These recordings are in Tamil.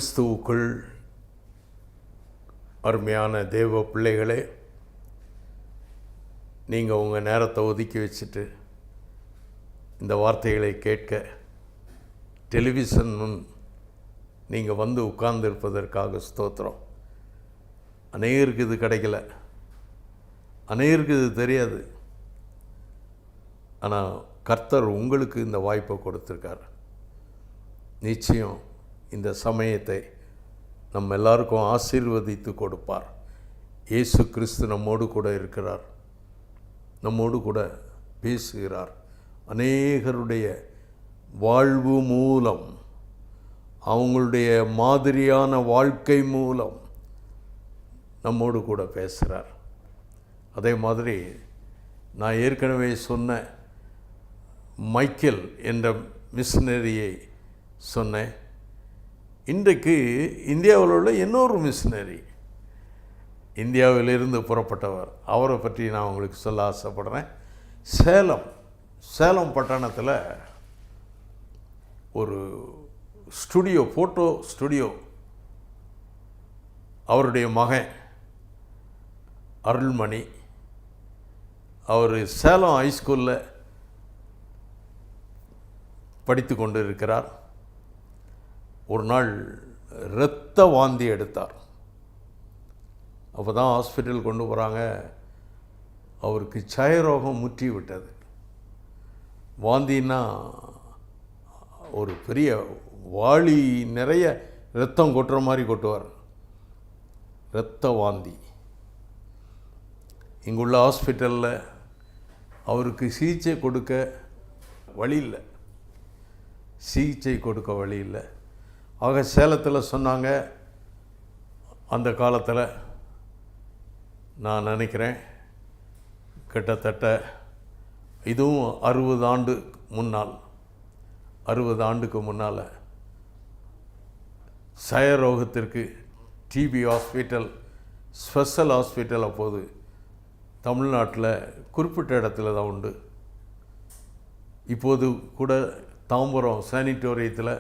கிறிஸ்துவுக்குள் அருமையான தேவ பிள்ளைகளே, நீங்கள் உங்கள் நேரத்தை ஒதுக்கி வச்சுட்டு இந்த வார்த்தைகளை கேட்க டெலிவிஷன் முன் நீங்கள் வந்து உட்கார்ந்துருப்பதற்காக ஸ்தோத்திரம். அநேகருக்கு இது கிடைக்கல, அநேகருக்கு இது தெரியாது. ஆனால் கர்த்தர் உங்களுக்கு இந்த வாய்ப்பை கொடுத்துருக்கார். நிச்சயம் இந்த சமயத்தை நம்ம எல்லாருக்கும் ஆசீர்வதித்து கொடுப்பார். இயேசு கிறிஸ்து நம்மோடு கூட இருக்கிறார், நம்மோடு கூட பேசுகிறார். அநேகருடைய வாழ்வு மூலம், அவங்களுடைய மாதிரியான வாழ்க்கை மூலம் நம்மோடு கூட பேசுகிறார். அதே மாதிரி நான் ஏற்கனவே சொன்ன மைக்கேல் என்ற மிஷினரியை சொன்னேன். இன்றைக்கு இந்தியாவில் உள்ள இன்னொரு மிஷினரி, இந்தியாவிலிருந்து புறப்பட்டவர், அவரை பற்றி நான் உங்களுக்கு சொல்ல ஆசைப்படுறேன். சேலம் பட்டணத்தில் ஒரு ஸ்டுடியோ, ஃபோட்டோ ஸ்டுடியோ, அவருடைய மகன் அருள்மணி, அவர் சேலம் ஹைஸ்கூலில் படித்து கொண்டு இருக்கிறார். ஒரு நாள் இரத்த வாந்தி எடுத்தார். அப்போ தான் ஹாஸ்பிட்டல் கொண்டு போகிறாங்க. அவருக்கு க்ஷயரோகம் முற்றி விட்டது. வாந்தின்னா ஒரு பெரிய வாளி நிறைய இரத்தம் கொட்டுற மாதிரி கொட்டுவார். இரத்த வாந்தி. இங்குள்ள ஹாஸ்பிட்டலில் அவருக்கு சிகிச்சை கொடுக்க வழி இல்லை, சிகிச்சை கொடுக்க வழி இல்லை. ஆக சேலத்தில் சொன்னாங்க, அந்த காலத்தில் நான் நினைக்கிறேன் கிட்டத்தட்ட இதுவும் 60 ஆண்டுக்கு முன்னால் க்ஷயரோகத்திற்கு டிபி ஹாஸ்பிட்டல், ஸ்பெஷல் ஹாஸ்பிட்டல் அப்போது தமிழ்நாட்டில் குறிப்பிட்ட இடத்துல தான் உண்டு. இப்போது கூட தாம்பரம் சானிட்டோரியத்தில்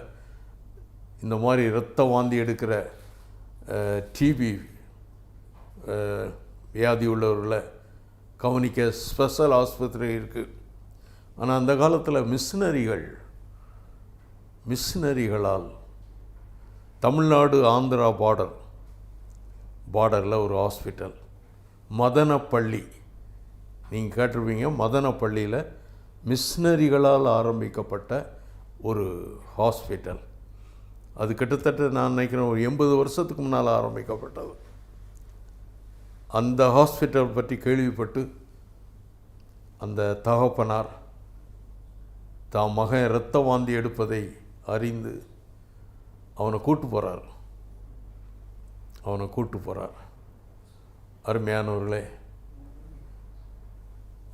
இந்த மாதிரி இரத்த வாந்தி எடுக்கிற டிபி வியாதி உள்ளவர்களை கவனிக்க ஸ்பெஷல் ஆஸ்பத்திரி இருக்குது. ஆனால் அந்த காலத்தில் மிஷினரிகளால் தமிழ்நாடு ஆந்திரா பார்டரில் ஒரு ஹாஸ்பிட்டல், மதனப்பள்ளி, நீங்கள் கேட்டிருப்பீங்க, மதனப்பள்ளியில் மிஷினரிகளால் ஆரம்பிக்கப்பட்ட ஒரு ஹாஸ்பிட்டல். அது கிட்டத்தட்ட நான் நினைக்கிறேன் ஒரு 80 வருஷத்துக்கு முன்னால் ஆரம்பிக்கப்பட்டது. அந்த ஹாஸ்பிட்டல் பற்றி கேள்விப்பட்டு அந்த தகப்பனார் தான் மகன் இரத்த வாந்தி எடுப்பதை அறிந்து அவனை கூட்டு போகிறார். அருமையானவர்களே,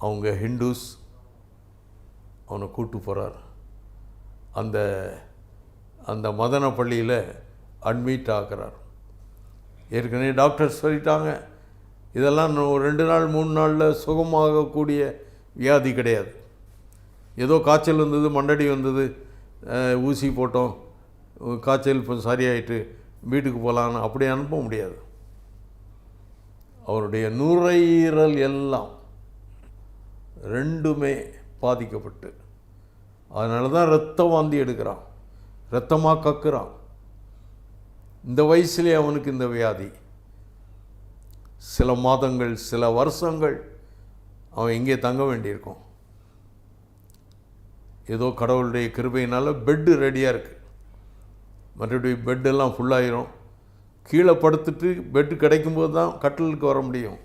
அவங்க ஹிந்துஸ். அவனை கூட்டு போகிறார். அந்த மதனப்பள்ளியில் அட்மிட் ஆகிறார். ஏற்கனவே டாக்டர் சொல்லிட்டாங்க, இதெல்லாம் 2 நாள் 3 நாளில் சுகமாகக்கூடிய வியாதி கிடையாது. ஏதோ காய்ச்சல் வந்தது, மண்டடி வந்தது, ஊசி போட்டோம், காய்ச்சல் இப்போ சரியாயிட்டு வீட்டுக்கு போகலான்னு அப்படி அனுப்ப முடியாது. அவருடைய நுரையீரல் எல்லாம் 2மே பாதிக்கப்பட்டு, அதனால தான் இரத்த வாந்தி எடுக்கிறான், இரத்தமாக கக்குறான். இந்த வயசுலேயே அவனுக்கு இந்த வியாதி. சில மாதங்கள், சில வருஷங்கள் அவன் எங்கே தங்க வேண்டியிருக்கும். ஏதோ கடவுளுடைய கிருபையினால் பெட்டு ரெடியாக இருக்குது. மறுபடியும் பெட்டெல்லாம் ஃபுல்லாகிரும். கீழே படுத்துட்டு பெட்டு கிடைக்கும்போது தான் கட்டிலுக்கு வர முடியும்.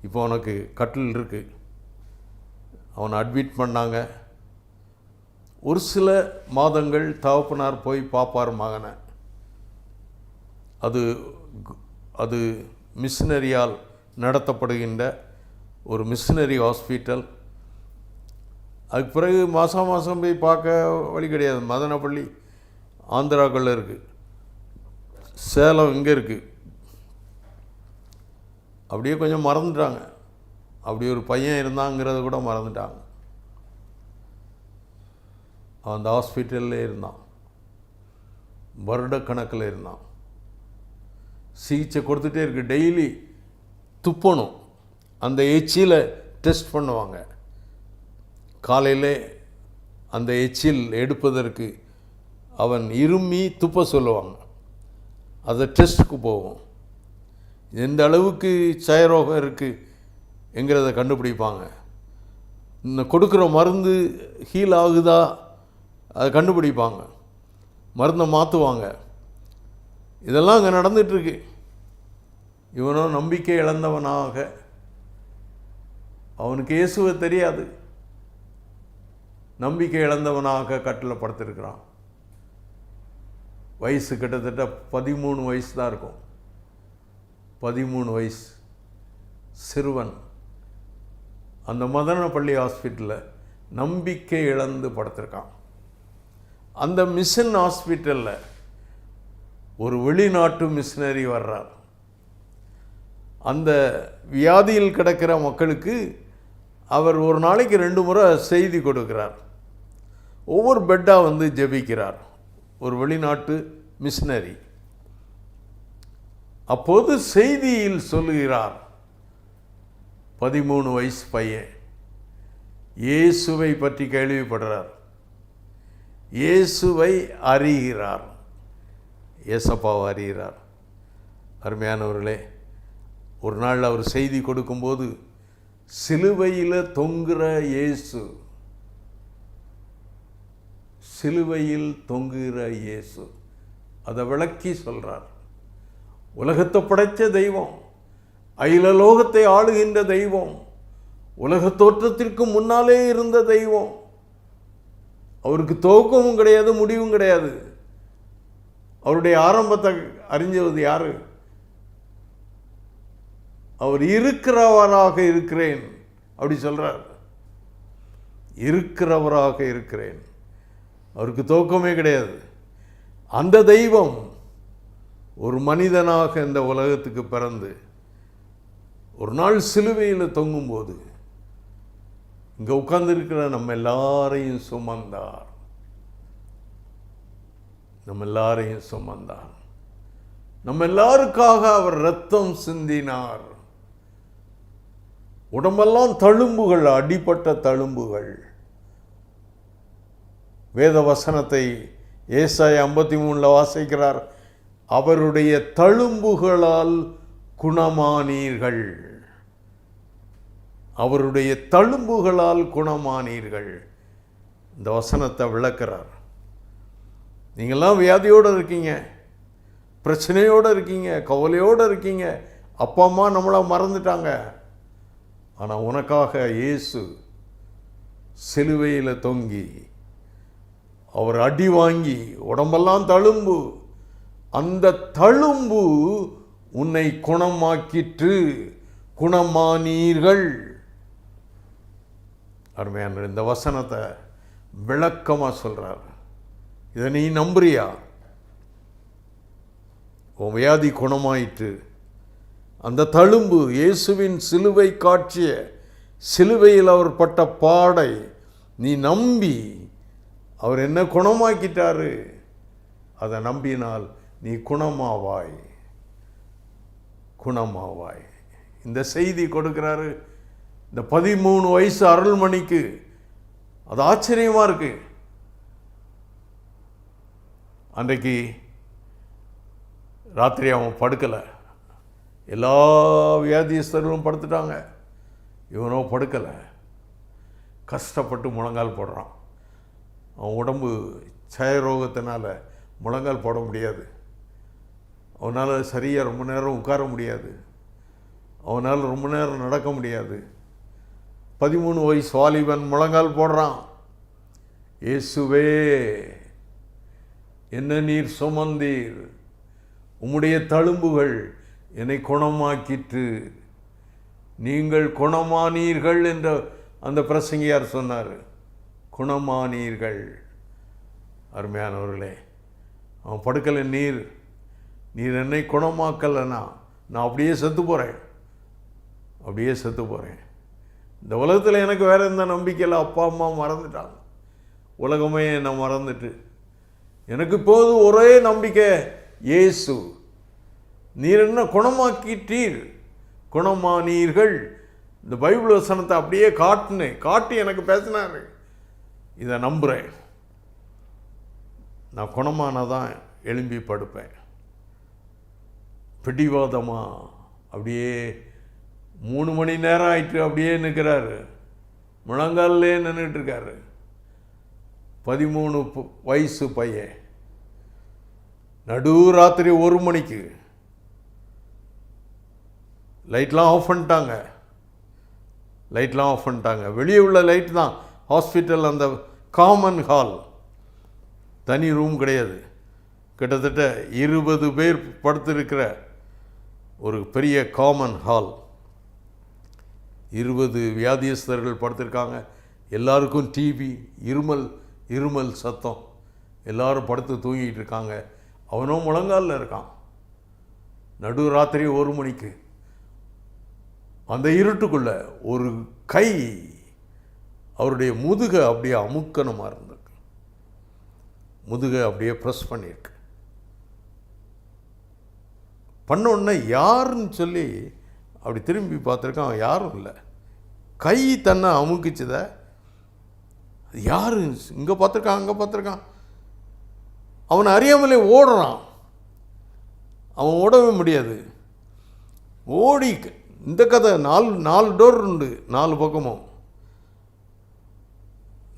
இப்போ அவனுக்கு கட்டில் இருக்குது. அவனை அட்மிட் பண்ணாங்க. ஒரு சில மாதங்கள் தகப்பனார் போய் பார்ப்பார் மகனை. அது மிஷினரியால் நடத்தப்படுகின்ற ஒரு மிஷினரி ஹாஸ்பிட்டல். அதுக்கு பிறகு மாதம் போய் பார்க்க வழி கிடையாது. மதனப்பள்ளி ஆந்திராக்களில் இருக்குது, சேலம் இங்கே இருக்குது. அப்படியே கொஞ்சம் மறந்துட்டாங்க. அப்படி ஒரு பையன் இருந்தாங்கிறத கூட மறந்துட்டாங்க. அந்த ஹாஸ்பிட்டல்லே இருந்தான், வருடக்கணக்கில் இருந்தான். சிகிச்சை கொடுத்துட்டே இருக்கு. டெய்லி துப்பணும். அந்த எச்சில் டெஸ்ட் பண்ணுவாங்க. காலையில் அந்த எச்சில் எடுப்பதற்கு அவன் இருமி துப்ப சொல்லுவாங்க. அதை டெஸ்ட்டுக்கு போகும். எந்த அளவுக்கு சயரோகம் இருக்குங்கிறத கண்டுபிடிப்பாங்க. இன்னும் கொடுக்குற மருந்து ஹீல் ஆகுதா அதை கண்டுபிடிப்பாங்க. மருந்தை மாற்றுவாங்க. இதெல்லாம் அங்கே நடந்துகிட்ருக்கு. இவனோ நம்பிக்கை இழந்தவனாக, அவனுக்கு இயேசுவை தெரியாது, நம்பிக்கை இழந்தவனாக கட்டில் படுத்திருக்கிறான். வயசு கிட்டத்தட்ட 13 வயசு தான் இருக்கும். 13 வயசு சிறுவன் அந்த மதனப்பள்ளி ஹாஸ்பிட்டலில் நம்பிக்கை இழந்து படுத்திருக்கான். அந்த மிஷன் ஹாஸ்பிட்டலில் ஒரு வெளிநாட்டு மிஷினரி வர்றார். அந்த வியாதியில் கிடக்கிற மக்களுக்கு அவர் ஒரு நாளைக்கு 2 முறை செய்தி கொடுக்கிறார். ஒவ்வொரு பெட்டாக வந்து ஜெபிக்கிறார். ஒரு வெளிநாட்டு மிஷினரி. அப்போது செய்தியில் சொல்லுகிறார், 13 வயசு பையன் இயேசுவை பற்றி கேள்விப்படுறார், இயேசுவை அறிகிறார், ஏசப்பாவை அறிகிறார். அருமையானவர்களே, ஒரு நாள் அவர் செய்தி கொடுக்கும்போது சிலுவையில் தொங்குகிற இயேசு, சிலுவையில் தொங்குகிற இயேசு அதை விளக்கி சொல்கிறார். உலகத்தை படைத்த தெய்வம், அகிலலோகத்தை ஆளுகின்ற தெய்வம், உலக தோற்றத்திற்கு முன்னாலே இருந்த தெய்வம், அவருக்கு துவக்கமும் கிடையாது முடிவும் கிடையாது. அவருடைய ஆரம்பத்தை அறிஞ்சது யாரு? அவர் இருக்கிறவராக இருக்கிறேன் அப்படி சொல்றார். இருக்கிறவராக இருக்கிறேன், அவருக்கு துவக்கமே கிடையாது. அந்த தெய்வம் ஒரு மனிதனாக இந்த உலகத்துக்கு பிறந்து ஒரு நாள் சிலுவையில் தொங்கும்போது இங்கே உட்கார்ந்துருக்கிற நம்ம எல்லாரையும் சுமந்தார். நம்ம எல்லாரையும் சுமந்தார். நம்ம எல்லாருக்காக அவர் இரத்தம் சிந்தினார். உடம்பெல்லாம் தழும்புகள், அடிப்பட்ட தழும்புகள். வேத வசனத்தை ஏசாயா 53 வாசிக்கிறார், அவருடைய தழும்புகளால் குணமானீர்கள், அவருடைய தழும்புகளால் குணமானீர்கள். இந்த வசனத்தை விளக்குறார். நீங்கள்லாம் வியாதியோடு இருக்கீங்க, பிரச்சனையோடு இருக்கீங்க, கவலையோடு இருக்கீங்க, அப்பா அம்மா நம்மளை மறந்துட்டாங்க. ஆனால் உனக்காக இயேசு சிலுவையில் தொங்கி, அவர் அடி வாங்கி உடம்பெல்லாம் தழும்பு, அந்த தழும்பு உன்னை குணமாக்கிற்று, குணமானீர்கள். அருமையான இந்த வசனத்தை விளக்கமாக சொல்கிறார். இதை நீ நம்புறியா? உன் வியாதி குணமாயிற்று. அந்த தழும்பு, இயேசுவின் சிலுவை காட்சிய, சிலுவையில் அவர் பட்ட பாடை நீ நம்பி அவர் என்ன குணமாக்கிட்டாரு, அதை நம்பினால் நீ குணமாவாய், குணமாவாய். இந்த செய்தி கொடுக்கிறாரு இந்த 13 வயசு அருள்மணிக்கு. அது ஆச்சரியமாக இருக்கு. அன்றைக்கு ராத்திரி அவன் படுக்கலை. எல்லா வியாதியஸ்தர்களும் படுத்துட்டாங்க, இவனோ படுக்கலை. கஷ்டப்பட்டு முழங்கால் போடுறான். அவன் உடம்பு சயரோகத்தினால முழங்கால் போட முடியாது. அவனால் சரியாக ரொம்ப நேரம் உட்கார முடியாது. அவனால் ரொம்ப நேரம் நடக்க முடியாது. 13 வயசு வாலிபன் முழங்கால் போடுறான். இயேசுவே, என்ன நீர் சுமந்தீர், உம்முடைய தழும்புகள் என்னை குணமாக்கிற்று, நீங்கள் குணமானீர்கள் என்ற அந்த பிரசங்கியார் சொன்னார். குணமானீர்கள். அருமையானவர்களே, அவன் படுக்கலை. நீர் என்னை குணமாக்கலைன்னா நான் அப்படியே செத்து போகிறேன், அப்படியே செத்து போகிறேன். இந்த உலகத்தில் எனக்கு வேறு எந்த நம்பிக்கையில், அப்பா அம்மா மறந்துட்டாங்க, உலகமே என்னை மறந்துட்டு, எனக்கு இப்போது ஒரே நம்பிக்கை இயேசு. நீர் என்ன குணமாக்கிட்டீர், குணமானீர்கள். இந்த பைபிள் வசனத்தை அப்படியே காட்டி எனக்கு பேசினார். இதை நம்புகிறேன். நான் குணமானதான் எழும்பி படுப்பேன். பிடிவாதமாக அப்படியே 3 மணி நேரம் ஆயிட்டு அப்படியே நிற்கிறாரு, முழங்காலே நின்றுட்டுருக்காரு. 13 வயசு பையன். நடுராத்திரி 1 மணிக்கு லைட்லாம் ஆஃப் பண்ணிட்டாங்க. வெளியே உள்ள லைட் தான். ஹாஸ்பிட்டல் அந்த காமன் ஹால், தனி ரூம் கிடையாது. கிட்டத்தட்ட 20 பேர் படுத்திருக்கிற ஒரு பெரிய காமன் ஹால். 20 வியாதியஸ்தர்கள் படுத்திருக்காங்க. எல்லாருக்கும் டிவி, இருமல் சத்தம். எல்லாரும் படுத்து தூங்கிட்டு இருக்காங்க. அவனும் முழங்காலில் இருக்கான். நடுராத்திரி 1 மணிக்கு அந்த இருட்டுக்குள்ள ஒரு கை அவருடைய முதுகை அப்படியே அமுக்கணமாக இருந்திருக்கு. முதுகை அப்படியே ப்ரெஸ் பண்ணியிருக்கு. பண்ண உடனே யாருன்னு சொல்லி அப்படி திரும்பி பார்த்துருக்கான். யாரும் இல்லை. கை தன்னை அமுக்கிச்சத யாரு இங்கே பார்த்துருக்கான். அவனை அறியாமலே ஓடுறான். அவன் ஓடவே முடியாது. ஓடி இந்த கதை 4 டோர் உண்டு, 4 பக்கமும்.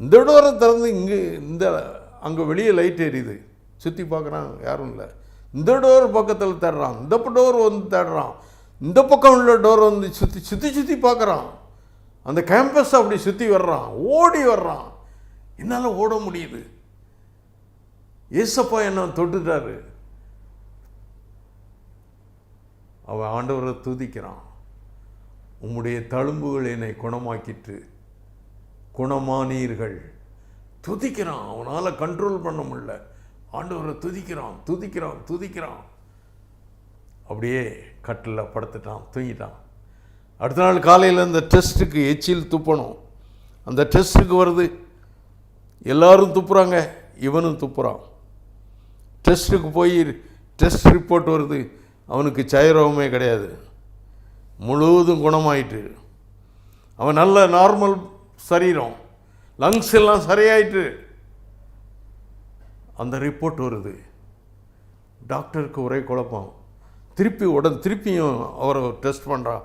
இந்த டோரை திறந்து அங்கே வெளியே லைட் எரியுது. சுற்றி பார்க்குறான், யாரும் இல்லை. இந்த டோர் பக்கத்தில் தேடுறான், இந்த டோர் வந்து தேடுறான், இந்த பக்கம் உள்ள டோர் வந்து சுற்றி பார்க்குறான். அந்த கேம்பஸ் அப்படி சுற்றி வர்றான், ஓடி வர்றான். என்னால் ஓட முடியுது. ஏசப்பா என்ன தொட்டுட்டாரு. அவன் ஆண்டவரை துதிக்கிறான். உம்முடைய தழும்புகள் என்னை குணமாக்கிட்டு, குணமானீர்கள். துதிக்கிறான். அவனால் கண்ட்ரோல் பண்ண முடியல. ஆண்டவரை துதிக்கிறான். அப்படியே கட்டில் படுத்துட்டான், தூங்கிட்டான். அடுத்த நாள் காலையில் அந்த டெஸ்ட்டுக்கு எச்சில் துப்பணும். அந்த டெஸ்ட்டுக்கு வருது. எல்லாரும் துப்புறாங்க, இவனும் துப்புறான். டெஸ்ட்டுக்கு போய் டெஸ்ட் ரிப்போர்ட் வருது. அவனுக்கு சயரோகமே கிடையாது, முழுவதும் குணமாயிட்டு. அவன் நல்ல நார்மல் சரீரம், லங்ஸ் எல்லாம் சரியாயிட்டு. அந்த ரிப்போர்ட் வருது. டாக்டருக்கு ஒரே குழப்பம். திருப்பியும் அவரை டெஸ்ட் பண்ணுறான்.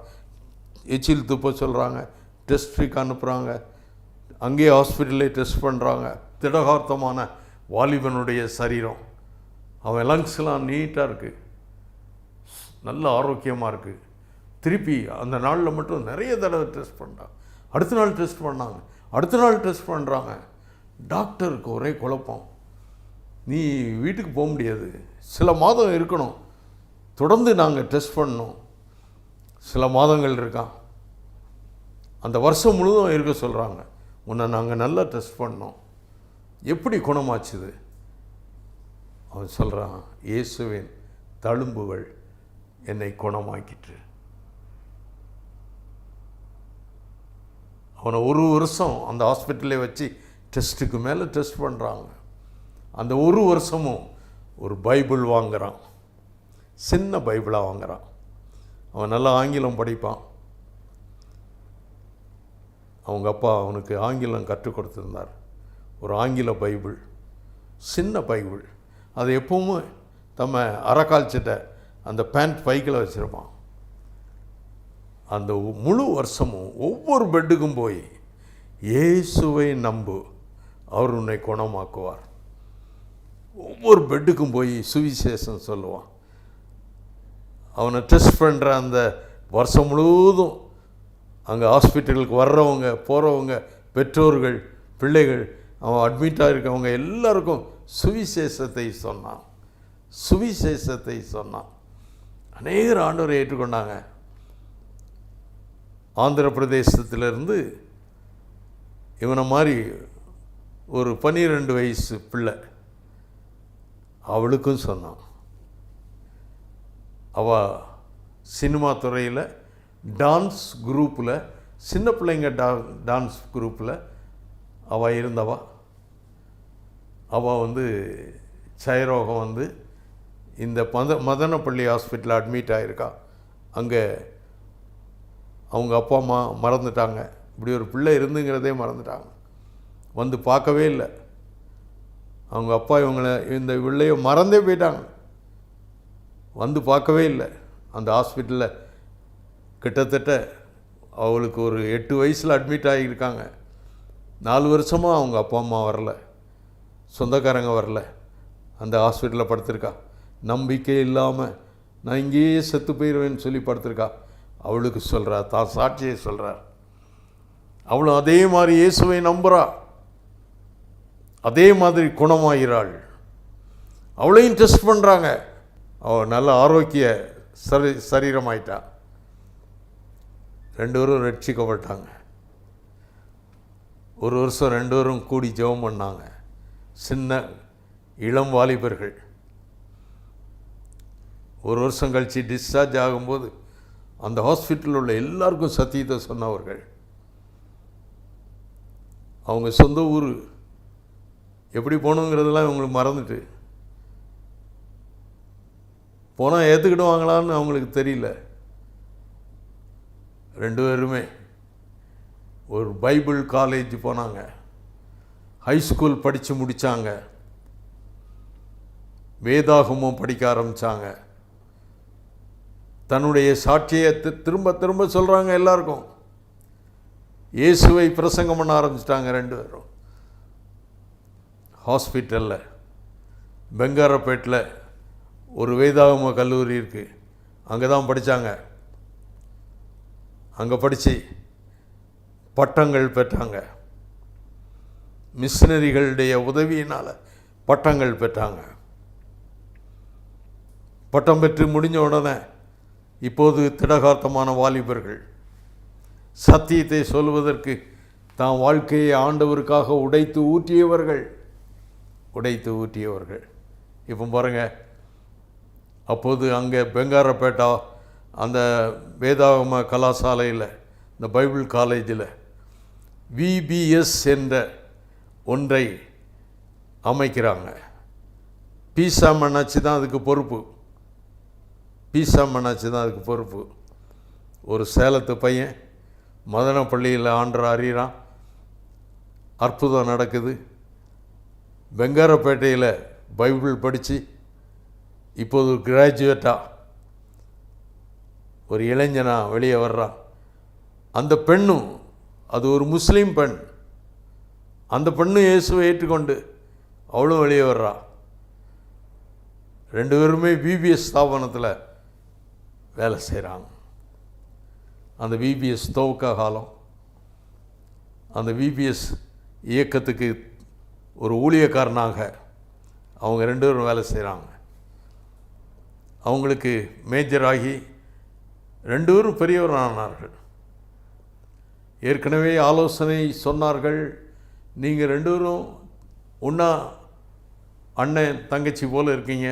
எச்சில் துப்ப சொல்கிறாங்க, டெஸ்ட்டுக்கு அனுப்புகிறாங்க. அங்கேயே ஹாஸ்பிட்டல்லே டெஸ்ட் பண்ணுறாங்க. திடகார்த்தமான வாலிபனுடைய சரீரம். அவன் லங்ஸ்லாம் நீட்டாக இருக்குது, நல்ல ஆரோக்கியமாக இருக்குது. திருப்பி அந்த நாளில் மட்டும் நிறைய தடவை டெஸ்ட் பண்ணுறான். அடுத்த நாள் டெஸ்ட் பண்ணுறாங்க. டாக்டருக்கு ஒரே குழப்பம். நீ வீட்டுக்கு போக முடியாது, சில மாதம் இருக்கணும், தொடர்ந்து நாங்கள் டெஸ்ட் பண்ணணும். சில மாதங்கள் இருக்கான், அந்த வருஷம் முழுதும் இருக்க சொல்கிறாங்க. உன்னை நாங்கள் நல்லா டெஸ்ட் பண்ணோம். எப்படி குணமாச்சுது? அவன் சொல்கிறான், இயேசுவின் தழும்புகள் என்னை குணமாக்கிட்டு. அவனை 1 வருஷம் அந்த ஹாஸ்பிட்டலே வச்சு டெஸ்ட்டுக்கு மேலே டெஸ்ட் பண்ணுறாங்க. அந்த 1 வருஷமும் ஒரு பைபிள் வாங்குகிறான், சின்ன பைபிளாக வாங்குகிறான். அவன் நல்லா ஆங்கிலம் படிப்பான். அவங்க அப்பா அவனுக்கு ஆங்கிலம் கற்றுக் கொடுத்துருந்தார். ஒரு ஆங்கில பைபிள், சின்ன பைபிள். அது எப்பவும் நம்ம அரைக்கால்ச்சிட்ட அந்த பேண்ட் பைக்கில் வச்சுருப்பான். அந்த முழு வருஷமும் ஒவ்வொரு பெட்டுக்கும் போய் இயேசுவை நம்பு, அவர் உன்னை குணமாக்குவார். ஒவ்வொரு பெட்டுக்கும் போய் சுவிசேஷம் சொல்லுவான். அவனை டெஸ்ட் பண்ணுற அந்த வருஷம் முழுவதும் அங்கே ஹாஸ்பிட்டலுக்கு வர்றவங்க போகிறவங்க, பெற்றோர்கள், பிள்ளைகள், அவன் அட்மிட்டாக இருக்கவங்க எல்லாருக்கும் சுவிசேஷத்தை சொன்னான். அநேகர் ஆண்டவரை ஏற்றுக்கொண்டாங்க. ஆந்திர பிரதேசத்திலிருந்து இவனை மாதிரி ஒரு 12 வயசு பிள்ளை, அவளுக்கும் சொன்னான். அவள் சினிமா துறையில் டான்ஸ் குரூப்பில், சின்ன பிள்ளைங்க டான்ஸ் குரூப்பில் அவள் இருந்தவா. அவள் சயரோகம் இந்த மதனப்பள்ளி ஹாஸ்பிட்டலில் அட்மிட் ஆகிருக்கா. அங்கே அவங்க அப்பா அம்மா மறந்துட்டாங்க, இப்படி ஒரு பிள்ளை இருந்துங்கிறதே மறந்துட்டாங்க, வந்து பார்க்கவே இல்லை. அவங்க அப்பா இவங்களை இந்த பிள்ளையை மறந்தே போயிட்டாங்க, வந்து பார்க்கவே இல்லை. அந்த ஹாஸ்பிட்டலில் கிட்டத்தட்ட அவளுக்கு ஒரு 8 வயசில் அட்மிட் ஆகியிருக்காங்க. 4 வருஷமாக அவங்க அப்பா அம்மா வரல, சொந்தக்காரங்க வரல. அந்த ஹாஸ்பிட்டலில் படுத்திருக்கா. நம்பிக்கை இல்லாமல் நான் இங்கேயே செத்து போயிடுவேன்னு சொல்லி படுத்திருக்கா. அவளுக்கு சொல்கிறா, தான் சாட்சியை சொல்கிறார். அவளும் அதே மாதிரி இயேசுவை நம்புகிறா, அதே மாதிரி குணமாகிறாள். அவளையும் டெஸ்ட் பண்ணுறாங்க. அவள் நல்ல ஆரோக்கிய சரீரமாயிட்டா. 2 பேரும் ரட்சிக்கப்பட்டாங்க. 1 வருஷம் 2 பேரும் கூடி ஜெபம் பண்ணாங்க. சின்ன இளம் வாலிபர்கள். 1 வருஷம் கழித்து டிஸ்சார்ஜ் ஆகும்போது அந்த ஹாஸ்பிட்டலில் உள்ள எல்லாருக்கும் சத்தியத்தை சொன்னவர்கள். அவங்க சொந்த ஊர் எப்படி போகணுங்கிறதெல்லாம் இவங்களுக்கு மறந்துட்டு, போனால் ஏற்றுக்கிடுவாங்களான்னு அவங்களுக்கு தெரியல. 2 பேருமே ஒரு பைபிள் காலேஜ் போனாங்க, ஹைஸ்கூல் படித்து முடித்தாங்க, வேதாகமும் படிக்க ஆரம்பித்தாங்க. தன்னுடைய சாட்சியை திரும்ப திரும்ப சொல்கிறாங்க எல்லாருக்கும். இயேசுவை பிரசங்கம் பண்ண ஆரம்பிச்சிட்டாங்க 2 பேரும். ஹாஸ்பிட்டலில் பெங்காரப்பேட்டில் ஒரு வேதாகம கல்லூரி இருக்குது, அங்கே தான் படித்தாங்க. அங்கே படித்து பட்டங்கள் பெற்றாங்க. மிஷினரிகளுடைய உதவியினால் பட்டங்கள் பெற்றாங்க. பட்டம் பெற்று முடிஞ்ச உடனே இப்போது திடகார்த்தமான வாலிபர்கள், சத்தியத்தை சொல்வதற்கு தான் வாழ்க்கையை ஆண்டவருக்காக உடைத்து ஊற்றியவர்கள். இப்போ பாருங்கள், அப்போது அங்கே பெங்காரப்பேட்டா அந்த வேதாகம கலாசாலையில், இந்த பைபிள் காலேஜில் VBS என்ற ஒன்றை அமைக்கிறாங்க. பீசா மன்னாச்சி தான் அதுக்கு பொறுப்பு. ஒரு சேலத்து பையன் மதனப்பள்ளியில் ஆண்டரை அறிகிறான், அற்புதம் நடக்குது. பெங்காரப்பேட்டையில் பைபிள் படித்து இப்போது கிராஜுவேட்டாக ஒரு இளைஞனா வெளியே வர்றான். அந்த பெண்ணும், அது ஒரு முஸ்லீம் பெண், அந்த பெண்ணும் இயேசுவை ஏற்றுக்கொண்டு அவளும் வெளியே வர்றா. 2 பேருமே VBS ஸ்தாபனத்தில் வேலை செய்கிறாங்க. அந்த VBS துவக்க காலம். அந்த VBS இயக்கத்துக்கு ஒரு ஊழியக்காரனாக அவங்க 2 பேரும் வேலை செய்கிறாங்க. அவங்களுக்கு மேஜராகி 2 பேரும் பெரியவரானார்கள். ஏற்கனவே ஆலோசனை சொன்னார்கள், நீங்கள் 2 பேரும் ஒன்றா அண்ணன் தங்கச்சி போல் இருக்கீங்க,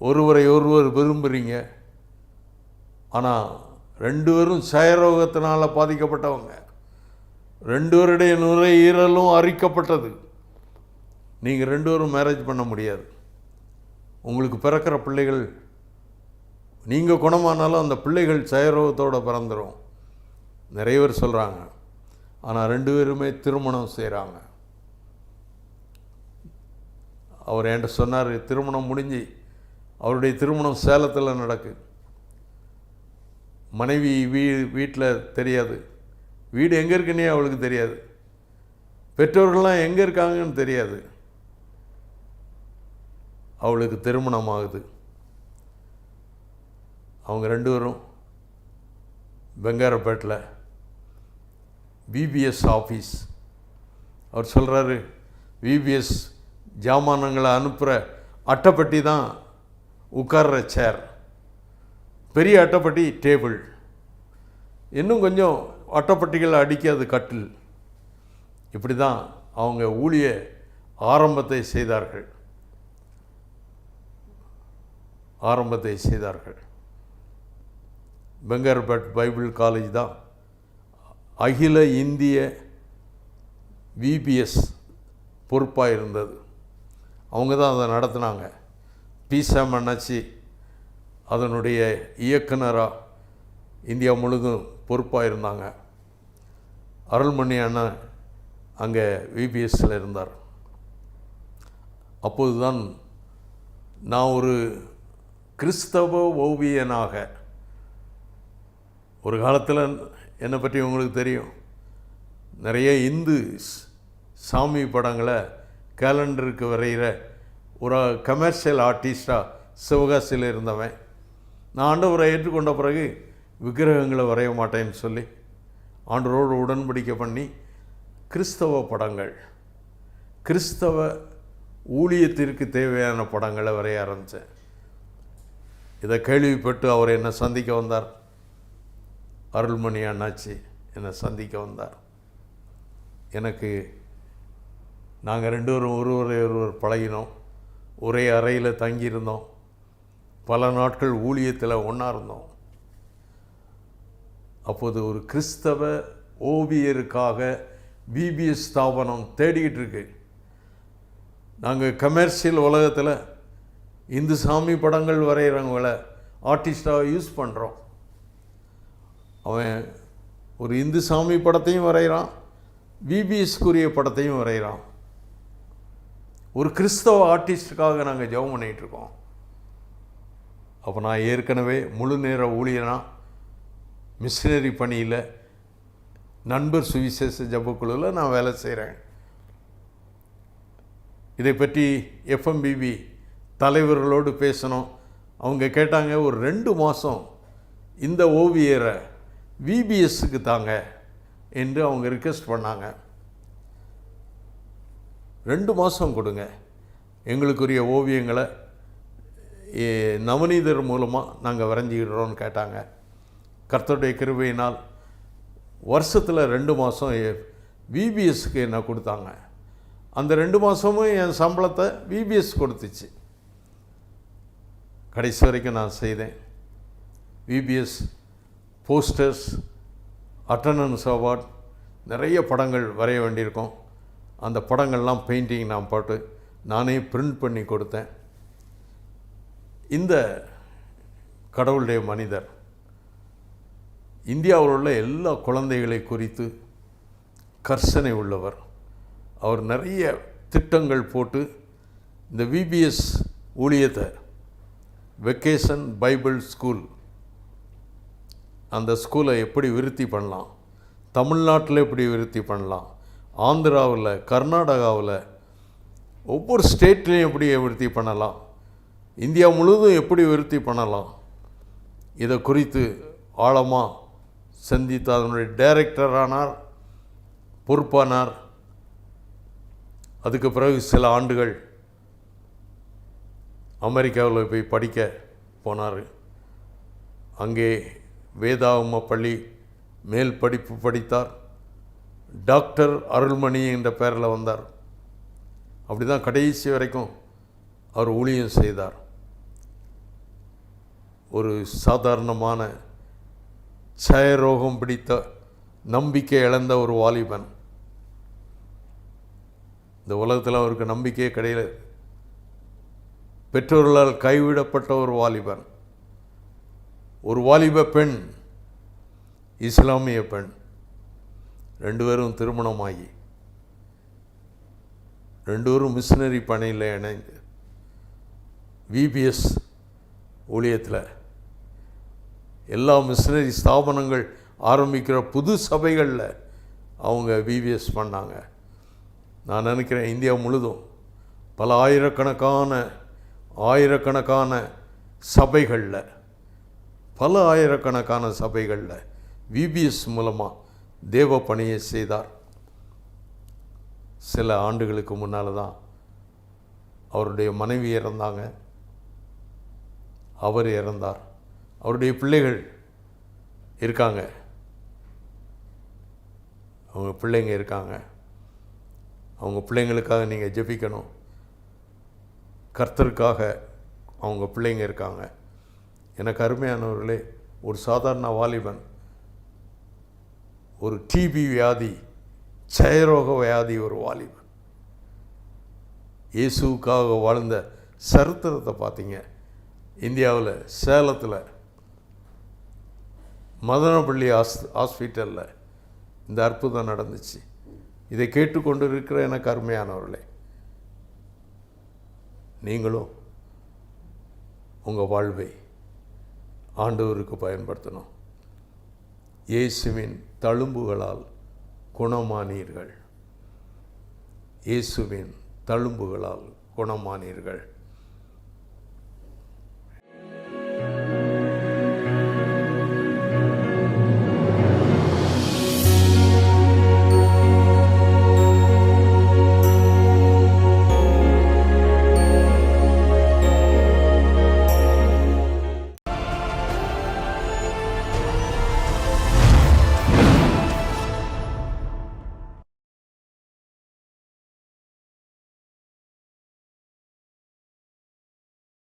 ஒருவரை ஒருவர் விரும்புகிறீங்க. ஆனால் 2 பேரும் சயரோகத்தினால் பாதிக்கப்பட்டவங்க. 2 பேருடைய நுரையீரலும் அரிக்கப்பட்டது. நீங்கள் 2 பேரும் மேரேஜ் பண்ண முடியாது. உங்களுக்கு பிறக்கிற பிள்ளைகள், நீங்கள் குணமானாலும் அந்த பிள்ளைகள் சயரோகத்தோடு பிறந்துடும். நிறைய பேர் சொல்கிறாங்க. ஆனால் 2 பேருமே திருமணம் செய்கிறாங்க. அவர் என்கிட்ட சொன்னார், திருமணம் முடிஞ்சு அவருடைய திருமணம் சேலத்தில் நடக்குது. மனைவி வீட்டில் தெரியாது, வீடு எங்கே இருக்குன்னே அவளுக்கு தெரியாது, பெற்றோர்கள்லாம் எங்கே இருக்காங்கன்னு தெரியாது. அவளுக்கு திருமணம் ஆகுது. அவங்க 2 பேரும் பெங்காரப்பேட்டில் VBS ஆஃபீஸ், அவர் சொல்கிறாரு, VBS ஜாமானங்களை அனுப்புகிற அட்டைப்பட்டி தான் உட்கார்ற சேர், பெரிய அட்டைப்பட்டி டேபிள், இன்னும் கொஞ்சம் அட்டைப்பட்டிகள் அடிக்காது கட்டில். இப்படி தான் அவங்க ஊழிய ஆரம்பத்தை செய்தார்கள். பெங்காரப்பேட் பைபிள் காலேஜ் தான் அகில இந்திய VBS பொறுப்பாக இருந்தது. அவங்க தான் அதை நடத்துனாங்க. பிசாம் அண்ணாச்சி அதனுடைய இயக்குனராக இந்தியா முழுதும் பொறுப்பாக இருந்தாங்க. அருள்மணி அண்ணன் அங்கே விபிஎஸ்ஸில் இருந்தார். அப்போது தான் நான் ஒரு கிறிஸ்தவ ஓவியனாக, ஒரு காலத்தில் என்னை பற்றி உங்களுக்கு தெரியும், நிறைய இந்து சாமி படங்களை கேலண்டருக்கு வரைகிற ஒரு கமர்ஷியல் ஆர்டிஸ்டாக சிவகாசியில் இருந்தவன். நான் ஆண்டவரை ஏற்றுக்கொண்ட பிறகு விக்கிரகங்களை வரைய மாட்டேன்னு சொல்லி ஆண்டவரோடு உடன்படிக்கை பண்ணி கிறிஸ்தவ படங்கள், கிறிஸ்தவ ஊழியத்திற்கு தேவையான படங்களை வரைய ஆரம்பித்தேன். இதை கேள்விப்பட்டு அவர் என்னை சந்திக்க வந்தார். அருள்மணி அண்ணாச்சி என்னை சந்திக்க வந்தார். எனக்கு நாங்கள் ரெண்டு பேரும் ஒருவர் பழகினோம். ஒரே அறையில் தங்கியிருந்தோம். பல நாட்கள் ஊழியத்தில் ஒன்றா இருந்தோம். அப்போது ஒரு கிறிஸ்தவ ஓவியருக்காக பிபிஎஸ் ஸ்தாபனம் தேடிக்கிட்டு இருக்கு. நாங்கள் கமர்ஷியல் உலகத்தில் இந்து சாமி படங்கள் வரைகிறவங்கள ஆர்டிஸ்டாக யூஸ் பண்ணுறோம். அவன் ஒரு இந்து சாமி படத்தையும் வரைகிறான், பிபிஎஸ்க்குரிய படத்தையும் வரைகிறான். ஒரு கிறிஸ்தவ ஆர்டிஸ்டுக்காக நாங்கள் ஜெபம் பண்ணிகிட்ருக்கோம். அப்போ நான் ஏற்கனவே முழு நேர ஊழியனாக மிஷினரி பணியில் நண்பர் சுவிசேஷ ஜபக்குழுவில் நான் வேலை செய்கிறேன். இதை பற்றி எஃப்எம்பிபி தலைவர்களோடு பேசணும். அவங்க கேட்டாங்க, ஒரு 2 மாதம் இந்த ஓவியரை விபிஎஸ்க்கு தாங்க என்று அவங்க ரிக்வெஸ்ட் பண்ணாங்க. 2 மாதம் கொடுங்க, எங்களுக்குரிய ஓவியங்களை நவநீதர் மூலமாக நாங்கள் வரைஞ்சிக்கிடுறோன்னு கேட்டாங்க. கர்த்தருடைய கிருபையினால் வருஷத்தில் 2 மாதம் விபிஎஸ்க்கு என்ன கொடுத்தாங்க. அந்த 2 மாதமும் என் சம்பளத்தை விபிஎஸ் கொடுத்துச்சு. கடைசி வரைக்கும் நான் செய்தேன். விபிஎஸ் போஸ்டர்ஸ், அட்டண்டன்ஸ் அவார்ட், நிறைய படங்கள் வரைய வேண்டியிருக்கோம். அந்த படங்கள்லாம் பெயிண்டிங் நான் போட்டு நானே பிரிண்ட் பண்ணி கொடுத்தேன். இந்த கடவுளுடைய மனிதர் இந்தியாவில் உள்ள எல்லா குழந்தைகளை குறித்து கர்சனை உள்ளவர். அவர் நிறைய திட்டங்கள் போட்டு இந்த விபிஎஸ் ஊழியத்தை, வெக்கேஷன் பைபிள் ஸ்கூல், அந்த ஸ்கூலை எப்படி விருத்தி பண்ணலாம், தமிழ்நாட்டில் எப்படி விருத்தி பண்ணலாம், ஆந்திராவில், கர்நாடகாவில், ஒவ்வொரு ஸ்டேட்லேயும் எப்படி விருத்தி பண்ணலாம், இந்தியா முழுவதும் எப்படி விருத்தி பண்ணலாம், இதை குறித்து ஆழமாக சிந்தித்து அதனுடைய டைரக்டரானார், பொறுப்பானார். அதுக்கு பிறகு சில ஆண்டுகள் அமெரிக்காவில் போய் படிக்க போனார். அங்கே வேதாகம பள்ளி மேல் படிப்பு படித்தார். டாக்டர் அருள்மணி என்ற பெயரில் வந்தார். அப்படி தான் கடைசி வரைக்கும் அவர் ஊழியம் செய்தார். ஒரு சாதாரணமான சயரோகம் பிடித்த, நம்பிக்கை இழந்த ஒரு வாலிபன். இந்த உலகத்தில் அவருக்கு நம்பிக்கையே கிடையாது. பெற்றோர்களால் கைவிடப்பட்ட ஒரு வாலிபன். ஒரு வாலிப பெண், இஸ்லாமிய பெண். 2 பேரும் திருமணமாகி 2 பேரும் மிஷினரி பணியில் இணைந்து விபிஎஸ் ஊழியத்தில் எல்லா மிஷினரி ஸ்தாபனங்கள் ஆரம்பிக்கிற புது சபைகளில் அவங்க விபிஎஸ் பண்ணாங்க. நான் நினைக்கிறேன் இந்தியா முழுதும் பல ஆயிரக்கணக்கான சபைகளில், பல ஆயிரக்கணக்கான சபைகளில் விபிஎஸ் மூலமாக தேவ பணியை செய்தார். சில ஆண்டுகளுக்கு முன்னால் தான் அவருடைய மனைவி இறந்தாங்க. அவர் இறந்தார். அவருடைய பிள்ளைகள் இருக்காங்க, அவங்க பிள்ளைங்க இருக்காங்க. அவங்க பிள்ளைங்களுக்காக நீங்கள் ஜெபிக்கணும். கர்த்தருக்காக அவங்க பிள்ளைங்க இருக்காங்க. எனக்கு அருமையானவர்களே, ஒரு சாதாரண வாலிபன், ஒரு டிபி வியாதி, க்ஷயரோக வியாதி ஒரு வாலிபன், இயேசுவுக்காக வாழ்ந்த சரித்திரத்தை பார்த்தீங்க. இந்தியாவில் சேலத்தில் மதனப்பள்ளி ஹாஸ்பிட்டலில் இந்த அற்புதம் நடந்துச்சு. இதை கேட்டுக்கொண்டு இருக்கிற எனக்கு அருமையானவர்களே, நீங்களும் உங்கள் வாழ்வை ஆண்டவருக்கு பயன்படுத்தணும். இயேசுவின் தழும்புகளால் குணமானீர்கள். இயேசுவின் தழும்புகளால் குணமானீர்கள்.